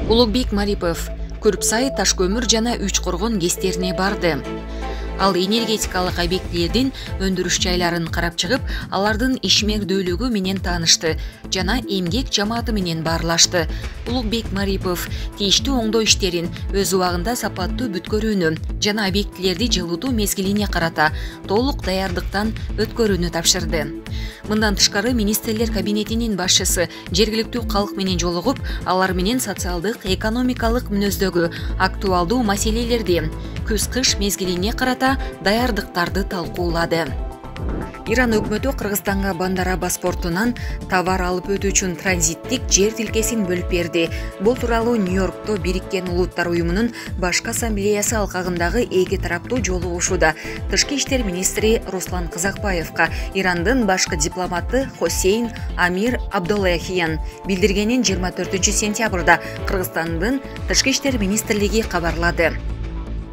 Улукбек Марипов Күрпсай, Ташкөмүр жана Үч Коргон кестерине барды. Ал энергетикалык объектилердин өндүрүш жайларын карап чыгып, алардын ишмердүүлүгү менен таанышты жана эмгек жамааты менен баарлашты. Улукбек Марипов тийиштүү оңдоо иштерин өз убагында сапаттуу бүткөрүүнү жана объектилерди жылытуу мезгилине карата толук даярдыктан өткөрүүнү тапшырды. Мындан тышкары министрлер кабинетинин башчысы жергиликтүү калк менен жолугуп, алар менен социалдык, экономикалык мүнөздөгү актуалдуу маселелерди күз-кыш мезгилине карата даярдыктарды талкуулады. Иран өкмөтү Кыргызстанга Бандар Аббас портунан товар алып өтүү үчүн транзиттик жер тилкесин бөлүп берди. Бул тууралуу Нью-Йоркто Бириккен Улуттар уюмунун башкы ассамблеясы алкагындагы эки тараптуу жолугушууда тышкы иштер министри Руслан Казакбаевка Ирандын башкы дипломаты Хосейн Амир Абдуллахиян билдиргенин 24 сентябрда Кыргызстандын тышкы иштер министрлиги кабарлады.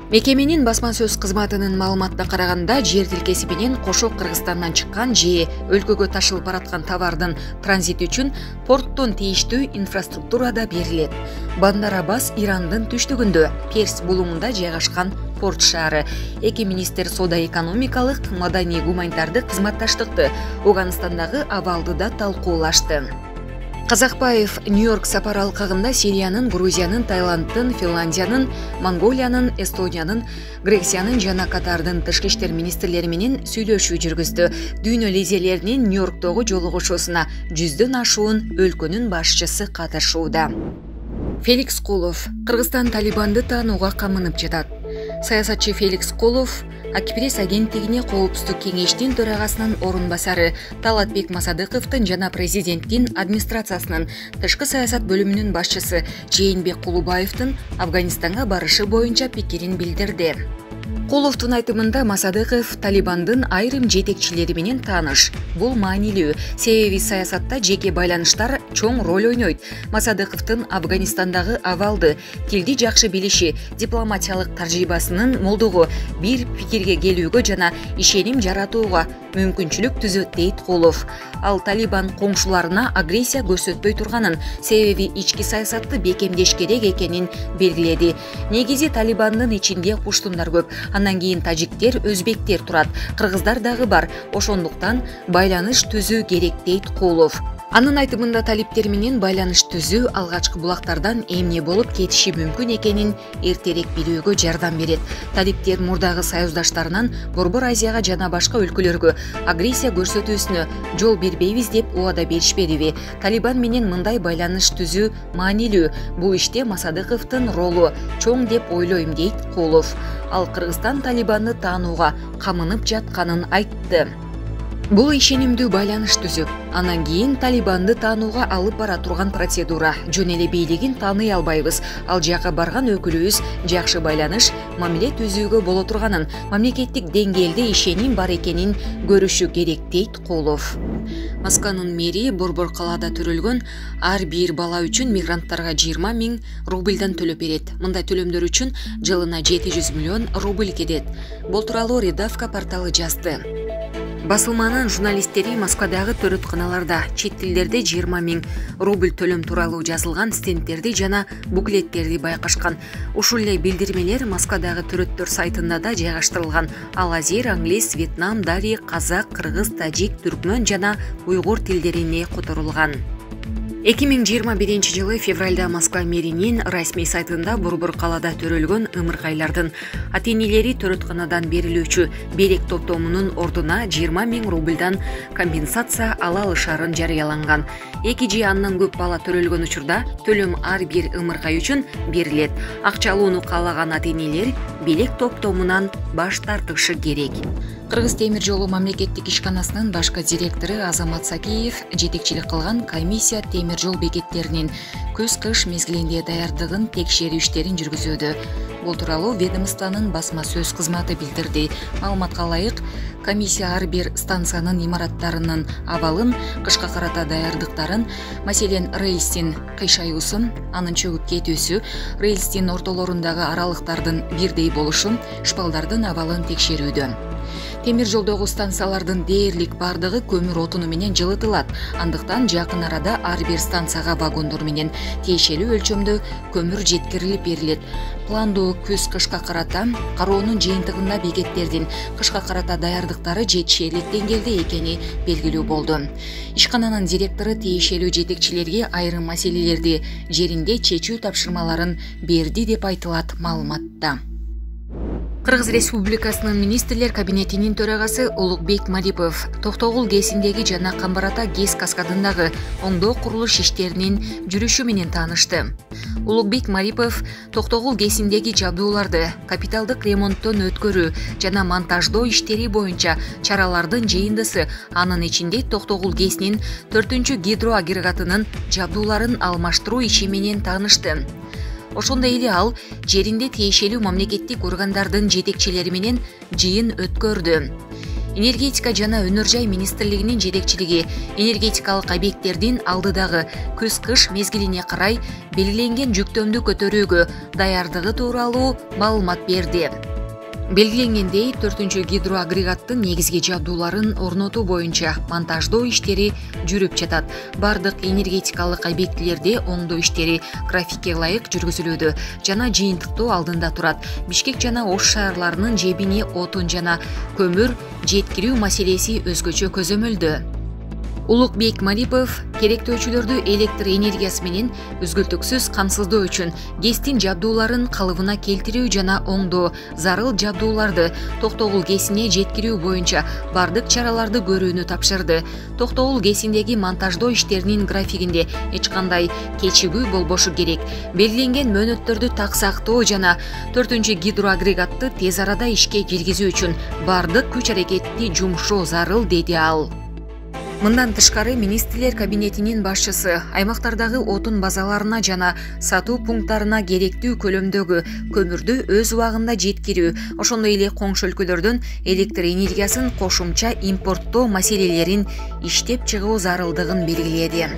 Мекеменин басма сөз кызматынын маалыматына караганда, жер тилкеси менен кошо Кыргызстандан чыккан же өлкөгө ташылып бараткан товардын транзити үчүн порттун тийиштүү инфраструктурада берилет. Бандар Аббас Ирандын түштүгүндө, Перс булумунда жайгашкан порт шаары. Эки министр соода-экономикалык, маданий-гуманитардык кызматташтыкты Афганистандагы абалды да талкуулашты. Казакбаев Нью-Йорк сапар алкагында Сириянын, Грузиянын, Таиланддын, Финляндиянын, Монголиянын, Эстониянын, Грекиянын жана Катардын тышкы иштер министрлери менен сүйлөшүү жүргүздү. Дүйнө лидерлеринин Нью-Йорктогу жолугушуусуна 100дөн ашуун өлкөнүн башчысы катышууда. Феликс Кулов Кыргызстан Талибанды таанууга камынып жатат. Саясатчы Феликс Кулов Акипресс агенттигине коопсуздук кеңештин төрагасынын орун басары Талатбек Масадыковдун жана президенттин администрациясынын тышкы саясат бөлүмүнүн башчысы Жээнбек Кулубаевдин Афганистанга барышы боюнча пикирин билдирди. Куловдун айтымында Масадыков Талибандын айрым жетекчилери менен тааныш. Бул маанилүү, себеби саясатта жеке байланыштар чоң роль ойнойт. Масадыковдун Афганистандагы абалды, тилди жакшы билиши, дипломатиялык тажрыйбасынын молдугу бир пикирге келүүгө жана ишеним жаратууга мүмкүнчүлүк түзөт дейт Кулов. Ал Талибан коңшуларына агрессия көрсөтпөй турганын, себеби ички саясатты бекемдеш керек экенин белгиледи. Негизи Талибандын ичинде пуштундар көп, андан кийин тажиктер, өзбектер турат, кыргыздар дагы бар. Ошондуктан байланыш түзүү керек дейт Кулов. Анын айтымында талиптер менен байланыш түзүү алгачкы булактардан эмне болуп кетиши мүмкүн экенин эртерээк билүүгө жардам берет. Талиптер мурдагы союздаштарынан Борбор Азияга жана башка өлкөлөргө агрессия көрсөтүүсүнө жол бербейбиз деп убада беришпедиби? Талибан менен мындай байланыш түзүү маанилүү. Бул иште Масадыковдун ролу чоң деп ойлойм дейт Кулов. Ал Кыргызстан Талибанды таанууга камынып жатканын айтты. Бул ишенимдүү байланыш түзүп, анан кийин Талибанды таанууга алып бара турган процедура. Жөн эле бийлигин тааный албайбыз. Ал жака барган өкүлүбүз жакшы байланыш, мамиле түзүүгө боло турганын, мамлекеттик деңгээлде ишеним бар экенин көрүшү керек дейт Кулов. Москванын мэри Борбор калаада төрөлгөн ар бир бала үчүн мигранттарга 20 000 рубльдан төлөп берет. Мындай төлөмдөр үчүн жылына 700 миллион рубль кетет. Бул тууралуу Редавка порталы жазды. Басылманын журналисттери Москвадагы төрөтканаларда чет тилдерде 20 000 рубль төлөм тууралуу жазылган стендтерди жана буклеттерди байкашкан. Ушул эле билдирмелер Москвадагы төрөттөр сайтында да жайгаштырылган. Ал азер, англис, вьетнам, дарий, казак, кыргыз, тажик, түркмөн жана уйгур тилдерине которулган. 2021 жылы февралда Москва мэринин расмий сайтында Борбор калаада төрөлгөн ымыркайлардын ата-энелери төрөтканадан берилүүчү берек топтомунун ордуна 20 000 рубльдан компенсация ала алышарын жарыяланган. 2 же андан көп бала төрөлгөн учурда төлөм ар бир ымыркай үчүн берилет. Акча алууну каалаган ата-энелер берек топтомунан баш тартышы керек. Кыргыз темир жолу мамлекеттик ишканасынын башкы директору Азамат Сакиев жетекчилик кылган комиссия темир жол бекеттеринин көз-кыш мезгилинде даярдыгын текшерүү иштерин жүргүзүүдө. Бул тууралуу ведомствонун басма сөз кызматы билдирди. Маалыматка ылайык, комиссия ар бир станциянын имараттарынын абалын, кышка карата даярдыктарын, маселен рельстин кыйшаюусун, анын чөгүп кетүүсү, рельстин ортолорундагы аралыктардын бирдей болушу, шпалдардын абалын текшерүүдө. Темир жолдогу станциялардын дээрлик бардыгы көмүр отуну менен жылытылат. Андыктан жакын арада ар бир станцияга вагондор менен тиешелүү өлчөмдө көмүр жеткирилип берилет. Пландуу күз-кышка карата кароонун жыйынтыгында бекеттердин кышка карата даярдыктары жетишерлик деңгээлде экени белгилүү болду. Ишкананын директору тиешелүү жетекчилерге айрым маселелерди жеринде чечүү тапшырмаларын берди деп айтылат маалыматта. Кыргыз Республикасынын министрлер кабинетинин төрагасы Улукбек Марипов Токтогул КЭСиндеги жана Камбар-Ата КЭС каскадындагы оңдоо курулуш иштеринин жүрүшү менен таанышты. Улукбек Марипов Токтогул КЭСиндеги жабдууларды капиталдык ремонттон өткөрүү жана монтаждоо иштери боюнча чаралардын жыйындысы, анын ичинде Токтогул КЭСинин 4-чү гидроагрегатынын жабдууларын алмаштыруу иши менен таанышты. Ошондой эле ал жеринде тиешелүү мамлекеттик органдардын жетекчилери менен жыйын өткөрдү. Энергетика жана өнөр жай министрлигинин жетекчилиги энергетикалык объекттердин алдыдагы күз-кыш мезгилине карай белгиленген жүктөмдү көтөрүүгө даярдыгы тууралуу маалымат берди. Белгиленгендей, 4-чү гидроагрегаттын негизги жабдууларын орнотуу боюнча монтаждоо иштери жүрүп жатат. Бардык энергетикалык объектилерде оңдоо иштери графикке ылайык жүргүзүлүүдө жана жыйынтыктоо алдында турат. Бишкек жана Ош шаарларынын жебине отун жана көмүр жеткирүү маселеси өзгөчө көзөмөлдө. Улукбек Марипов керектөөчүлөрдү электр энергиясы менен үзгүлтүксүз камсыздоо үчүн КЭСтин жабдууларын калыбына келтирүү жана оңдоо зарыл жабдууларды Токтогул КЭСине жеткирүү боюнча бардык чараларды көрүүнү тапшырды. Токтогул КЭСиндеги монтаждоо иштеринин графигинде эч кандай кечигүү болбошу керек. Белгиленген мөөнөттөрдү так сактоо жана 4-чү гидроагрегатты тез арада ишке киргизүү үчүн бардык күч-аракетти жумшоо зарыл, деди ал. Мындан тышкары министрлер кабинетинин башчысы аймактардагы отун базаларына жана сатуу пункттарына керектүү көлөмдөгү көмүрдү өз убагында жеткирүү, ошондой эле коңшу өлкөлөрдөн электр энергиясын кошумча импорттоо маселелерин иштеп чыгуу зарылдыгын белгиледи.